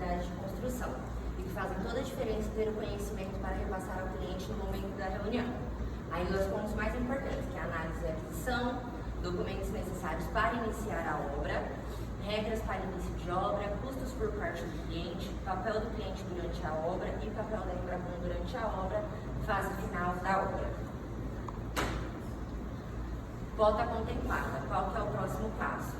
qualidade de construção e que fazem toda a diferença ter o conhecimento para repassar ao cliente no momento da reunião. Ainda os pontos mais importantes, que é a análise e aquisição, documentos necessários para iniciar a obra, regras para início de obra, custos por parte do cliente, papel do cliente durante a obra e papel da Embracon durante a obra, fase final da obra. Cota contemplada. Qual que é o próximo passo?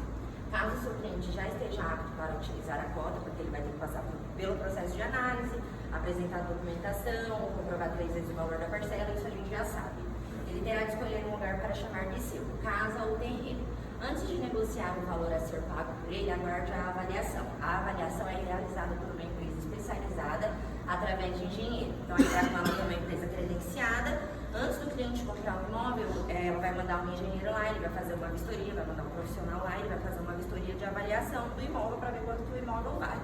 Caso o seu cliente já esteja apto para utilizar a cota, porque ele vai ter que passar pelo processo de análise, apresentar a documentação, comprovar 3 vezes o valor da parcela, isso a gente já sabe. Ele terá de escolher um lugar para chamar de seu, casa ou terreno. Antes de negociar o valor a ser pago por ele, aguarde a avaliação. A avaliação é realizada por uma empresa especializada através de engenheiro. Então, a Embracon é uma empresa credenciada. Antes do cliente comprar um imóvel, ela vai mandar um engenheiro lá, ele vai fazer uma vistoria, vai mandar um profissional lá, ele vai fazer uma vistoria de avaliação do imóvel para ver quanto que o imóvel vale.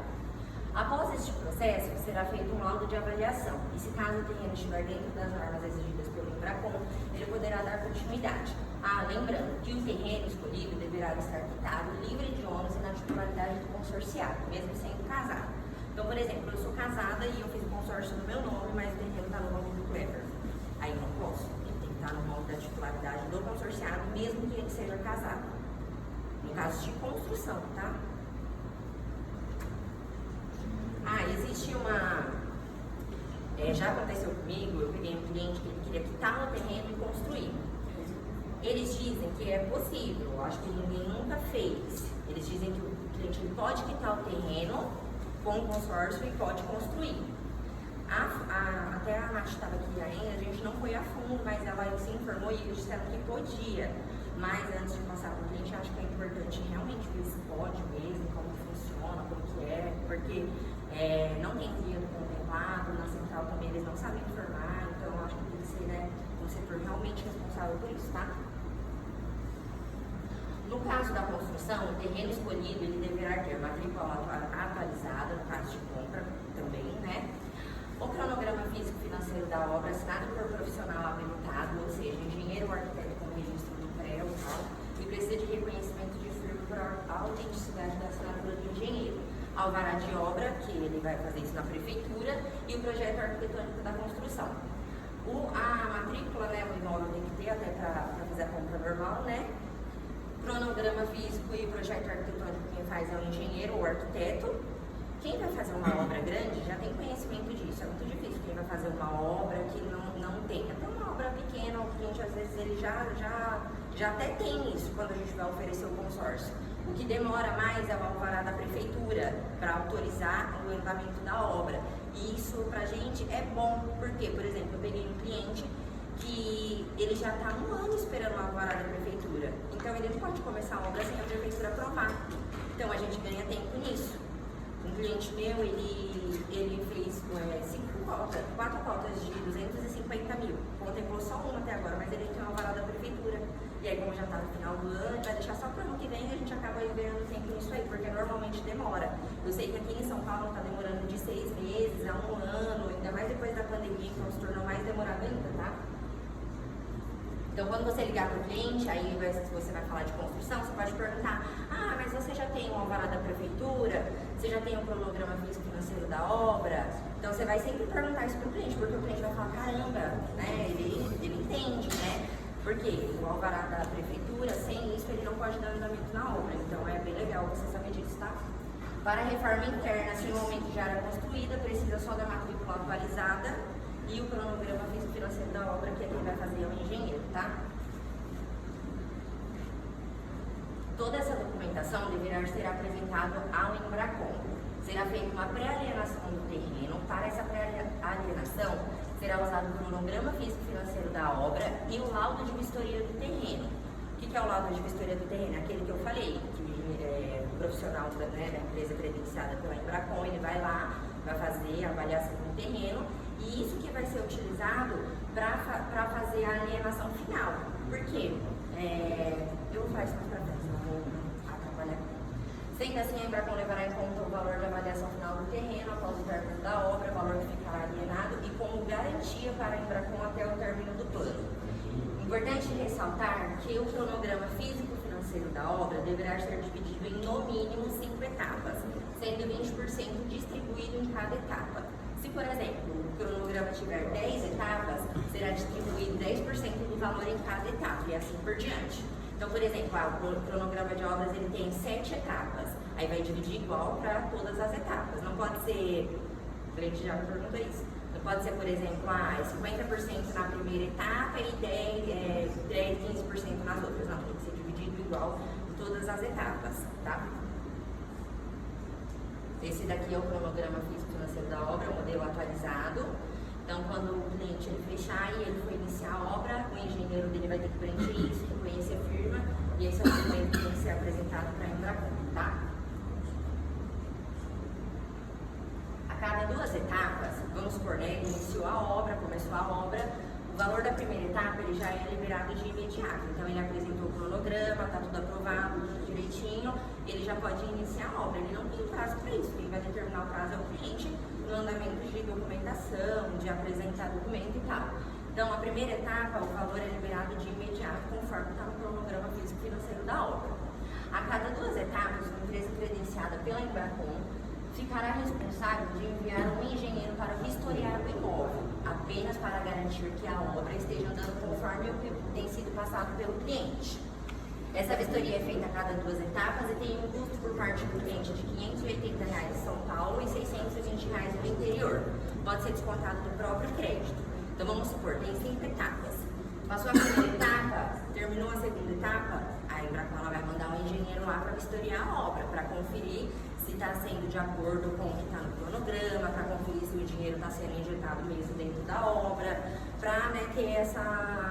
Após este processo, será feito um laudo de avaliação e se caso o terreno estiver dentro das normas exigidas pelo Embracon, ele poderá dar continuidade. Lembrando que o terreno escolhido deverá estar quitado, livre de ônus e na titularidade do consorciado, mesmo sendo casado. Então, por exemplo, eu sou casada e eu fiz o consórcio no meu nome, mas o terreno está no nome do Clever. Aí eu não posso, ele tem que estar no nome da titularidade do consorciado, mesmo que ele seja casado. No caso de construção, tá? Existe uma... já aconteceu comigo, eu peguei um cliente que ele queria quitar o terreno e construir. Eles dizem que é possível, eu acho que ninguém nunca fez. Eles dizem que o cliente ele pode quitar o terreno com o consórcio e pode construir. Até a Nath estava aqui ainda, a gente não foi a fundo, mas ela se informou e eles disseram que podia. Mas antes de passar para o cliente, acho que é importante realmente ver se pode mesmo, como que funciona, como que é, porque não tem criado contemplado, na central também eles não sabem informar, então acho que tem que ser um setor realmente responsável por isso, tá? No caso da construção, o terreno escolhido ele deverá ter matrícula atualizada, no caso de compra também, né? O cronograma físico-financeiro da obra assinado por profissional habilitado, ou seja, engenheiro ou arquiteto com registro do CREA e tal, e precisa de reconhecimento de firma por autenticidade da assinatura do engenheiro. Alvará de obra, que ele vai fazer isso na prefeitura, e o projeto arquitetônico da construção. A matrícula, o imóvel tem que ter até para fazer a compra normal, né? Cronograma físico e projeto arquitetônico, quem faz é o engenheiro ou arquiteto. Quem vai fazer uma obra grande já tem conhecimento disso, é muito difícil quem vai fazer uma obra que não tem. Até uma obra pequena, o cliente às vezes ele já até tem isso quando a gente vai oferecer o consórcio. O que demora mais é o alvará da prefeitura para autorizar o andamento da obra. E isso pra gente é bom, porque, por exemplo, eu peguei um cliente que ele já está 1 ano esperando o alvará da prefeitura. Então ele não pode começar a obra sem a prefeitura aprovar. Então a gente ganha tempo nisso. Um cliente meu, ele fez 4 cotas de 250 mil. Contemplou só uma até agora, mas ele tem uma alvará da prefeitura. E aí, como já está no final do ano, vai deixar só para o ano que vem e a gente acaba ganhando tempo nisso aí, porque normalmente demora. Eu sei que aqui em São Paulo está demorando de 6 meses a 1 ano, ainda mais depois da pandemia, então se tornou mais demorado ainda, tá? Então, quando você ligar para o cliente, aí você vai falar de construção, você pode perguntar: mas você já tem um alvará da prefeitura? Você já tem um cronograma físico-financeiro da obra? Então, você vai sempre perguntar isso para o cliente, porque o cliente vai falar: caramba, né? Ele entende, né? Porque o alvará da prefeitura, sem isso, ele não pode dar andamento na obra. Então, é bem legal você saber disso, tá? Para a reforma interna, se o momento já era construída, precisa só da matrícula atualizada e o cronograma físico-financeiro da obra, que é quem vai fazer é o engenheiro, tá? Toda essa documentação deverá ser apresentada ao Embracon. Será feita uma pré-alienação do terreno. Para essa pré-alienação, será usado o cronograma físico-financeiro da obra e o laudo de vistoria do terreno. O que é o laudo de vistoria do terreno? Aquele que eu falei, que o profissional da empresa credenciada pela Embracon, ele vai lá, vai fazer a avaliação do terreno, e isso que vai ser utilizado para fazer a alienação final. Por quê? Eu vou falar isso mais pra frente, não vou atrapalhar. Sendo assim, a Embracon levará em conta o valor de avaliação final do terreno após o término da obra, o valor que ficará alienado e como garantia para a Embracon até o término do plano. Importante ressaltar que o cronograma físico-financeiro da obra deverá ser dividido em no mínimo 5 etapas, sendo 20% distribuído em cada etapa. Se, por exemplo, o cronograma tiver 10 etapas, será distribuído 10% do valor em cada etapa e assim por diante. Então, por exemplo, o cronograma de obras ele tem 7 etapas, aí vai dividir igual para todas as etapas. Não pode ser, o cliente já me perguntou isso, não pode ser, por exemplo, 50% na primeira etapa e 15% nas outras. Não, tem que ser dividido igual em todas as etapas, tá? Esse daqui é o cronograma físico-financeiro da obra, o modelo atualizado. Então, quando o cliente ele fechar e ele for iniciar a obra, o engenheiro dele vai ter que preencher isso, reconhecer a firma, e esse é o documento que tem que ser apresentado para a Embracon, tá? A cada 2 etapas, vamos supor, né, ele iniciou a obra, começou a obra, o valor da primeira etapa ele já é liberado de imediato. Então, ele apresentou o cronograma, está tudo aprovado, tudo direitinho, ele já pode iniciar a obra. Ele não tem prazo para isso, quem vai determinar o prazo é o cliente, no andamento de documentação, de apresentar documento e tal. Então, a primeira etapa, o valor é liberado de imediato, conforme está no cronograma físico-financeiro da obra. A cada 2 etapas, uma empresa credenciada pela Embracon ficará responsável de enviar um engenheiro para vistoriar o imóvel, apenas para garantir que a obra esteja andando conforme o que tem sido passado pelo cliente. Essa vistoria é feita a cada 2 etapas e tem um custo por parte do cliente de R$ 580 em São Paulo e R$ 620 no interior. Pode ser descontado do próprio crédito. Então vamos supor, tem 5 etapas. Passou a primeira etapa, terminou a segunda etapa, a Embracon vai mandar um engenheiro lá para vistoriar a obra, para conferir se está sendo de acordo com o que está no cronograma, para conferir se o dinheiro está sendo injetado mesmo dentro da obra, para ter essa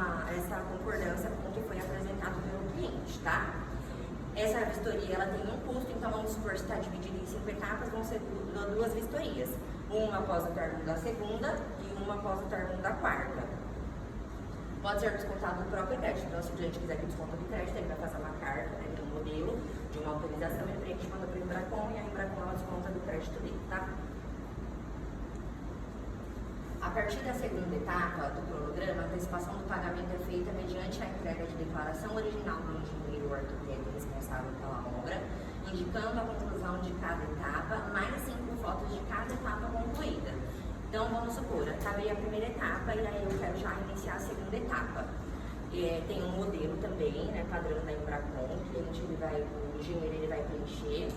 concordância com o que foi apresentado pelo cliente, tá? Essa vistoria ela tem um custo, então vamos supor que está dividido em 5 etapas, vão ser 2 vistorias, uma após o término da segunda e uma após o término da quarta. Pode ser descontado do próprio crédito, então se o cliente quiser que desconto do crédito, ele vai fazer uma carta, né, de um modelo, de uma autorização, ele preenche, manda para a Embracon e a Embracon ela desconta do crédito dele, tá? A partir da segunda etapa do cronograma, a antecipação do pagamento é feita mediante a entrega de declaração original do engenheiro arquiteto responsável pela obra, indicando a conclusão de cada etapa, mais 5 fotos de cada etapa concluída. Então, vamos supor, acabei a primeira etapa e aí eu quero já iniciar a segunda etapa. Tem um modelo também, né, padrão da Embracon, que o engenheiro ele vai preencher,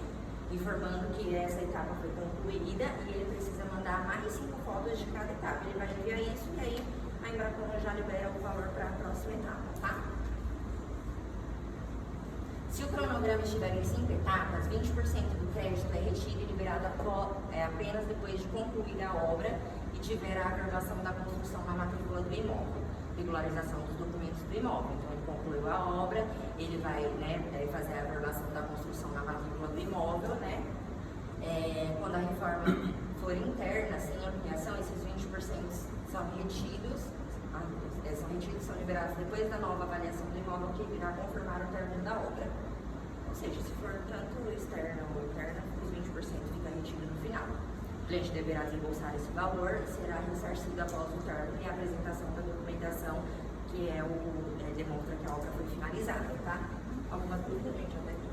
informando que essa etapa foi concluída e ele precisa mandar mais 5 fotos de cada etapa. Ele vai enviar isso e aí a Embracon já libera o valor para a próxima etapa, tá? Se o cronograma estiver em 5 etapas, 20% do crédito é retido e liberado apenas depois de concluir a obra e tiver a averbação da construção na matrícula do imóvel, regularização dos documentos do imóvel. Então, ele concluiu a obra, ele vai fazer a averbação da construção na matrícula do imóvel, né? Quando a reforma for interna, sem ampliação, esses 20% são retidos, são liberados depois da nova avaliação do imóvel que irá confirmar o término da obra. Ou seja, se for tanto externa ou interna, os 20% fica retido no final. O cliente deverá desembolsar esse valor e será ressarcido após o término e a apresentação da documentação, que demonstra que a obra foi finalizada, tá? Alguma dúvida, gente? Até aqui.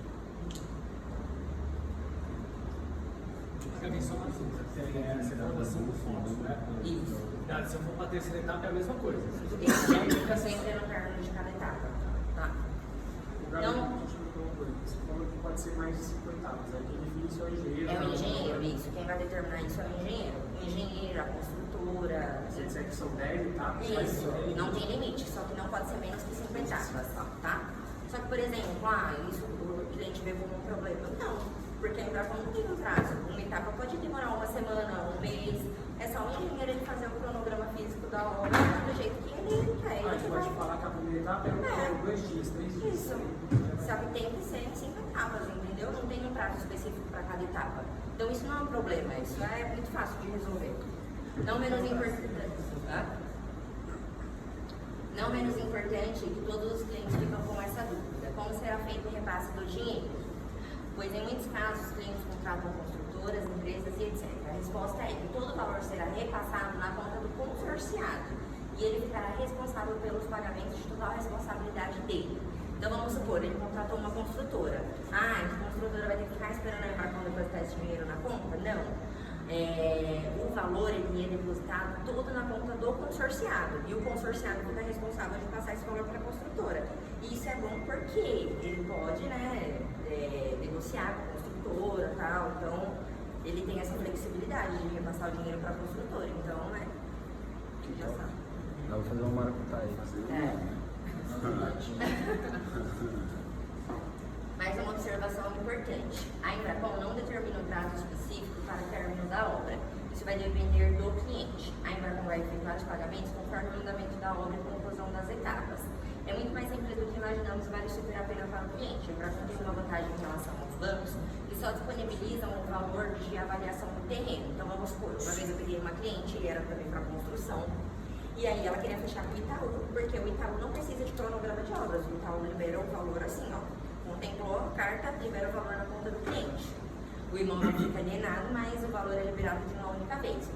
Gabi, só uma dúvida. Você falou assim do fundo, né? Isso. Se eu for para a terceira etapa, é a mesma coisa. Isso fica sempre no término de cada etapa, tá? Então, você falou que pode ser mais de 5 etapas, aí quem define isso é o engenheiro. é o engenheiro, isso. Quem vai determinar isso é o engenheiro. O engenheiro, a construtora. Se disser que são 10 etapas, Isso, não tem limite, só que não pode ser menos que 5 etapas, tá? Só que, por exemplo, isso o cliente vê como um problema. Não, porque a Embracon não tem um prazo. Uma etapa pode demorar uma semana, um mês. É só o engenheiro ele fazer o cronograma físico da obra do jeito que ele quer. a gente pode falar que a primeira etapa é 2 dias, 3 dias. Isso. Só que tem que ser em 5 etapas, entendeu? Não tem um prazo específico para cada etapa. Então isso não é um problema, isso é muito fácil de resolver. Não menos importante, não menos importante que todos os clientes ficam com essa dúvida. Como será feito o repasse do dinheiro? Pois em muitos casos os clientes contratam construtoras, empresas e etc. A resposta é que todo o valor será repassado na conta do consorciado e ele ficará responsável pelos pagamentos de total responsabilidade dele. Então vamos supor, ele contratou uma construtora. Ah, a construtora vai ter que ficar esperando a Embracon depositar esse dinheiro na conta? Não. O valor ele é depositado todo na conta do consorciado. E o consorciado fica responsável de passar esse valor para a construtora. E isso é bom porque ele pode, né, negociar com a construtora e tal. Então, ele tem essa flexibilidade de repassar o dinheiro para a construtora. Então, né, já sabe. Dá pra fazer uma maracutaia. Mais uma observação importante. A Embracon não determina o prazo específico para o término da obra. Isso vai depender do cliente. A Embracon vai efetuar os pagamentos conforme o andamento da obra e conclusão das etapas. É muito mais simples do que imaginamos e vale super a pena para o cliente. A Embracon tem uma vantagem em relação aos bancos que só disponibilizam o valor de avaliação do terreno. Então vamos supor, uma vez eu peguei uma cliente e era também para construção. E aí ela queria fechar com o Itaú, porque o Itaú não precisa de cronograma de obras. O Itaú liberou o valor assim, ó. Contemplou a carta, libera o valor na conta do cliente. O imóvel fica alienado, mas o valor é liberado de uma única vez.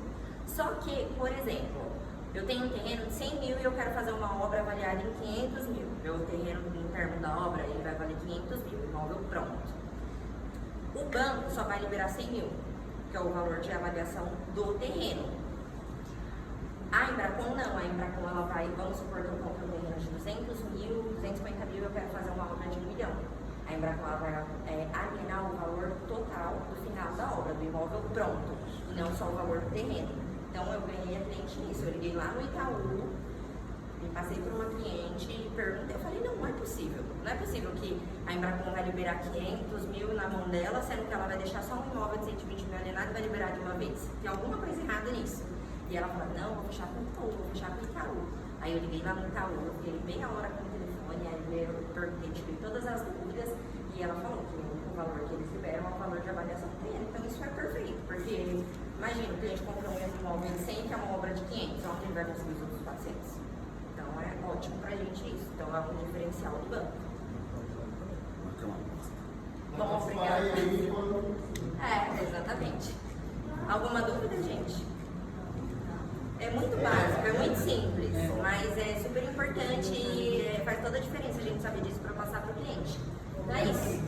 Só que, por exemplo, eu tenho um terreno de 100 mil e eu quero fazer uma obra avaliada em 500 mil. Meu terreno, no termo da obra, ele vai valer 500 mil, o imóvel pronto. O banco só vai liberar 100 mil, que é o valor de avaliação do terreno. A Embracon não, a Embracon ela vai, vamos supor que eu compro um terreno de 200 mil, 250 mil, eu quero fazer uma obra de 1 milhão. A Embracon ela vai alienar o valor total do final da obra, do imóvel pronto, e não só o valor do terreno. Então eu ganhei a cliente nisso, eu liguei lá no Itaú, me passei por uma cliente e perguntei, eu falei, não é possível. Não é possível que a Embracon vai liberar 500 mil na mão dela, sendo que ela vai deixar só um imóvel de 120 mil alienado e vai liberar de uma vez. Tem alguma coisa errada nisso. E ela falou, não, vou fechar com o Itaú, vou fechar com o Itaú. Aí eu liguei lá no Itaú, eu fiquei meia hora com o telefone, aí eu perguntei, tirei todas as dúvidas, e ela falou que o valor que eles liberam é o valor de avaliação do cliente. Então isso é perfeito, porque imagina, o cliente comprou um imóvel de 100, que é uma obra de 500, onde ele vai conseguir os outros 400. Então é ótimo pra gente isso, então é um diferencial do banco. Bom, obrigada. Exatamente. Alguma dúvida, gente? É muito básico, é muito simples, mas é super importante e faz toda a diferença a gente saber disso para passar para o cliente. Então é isso.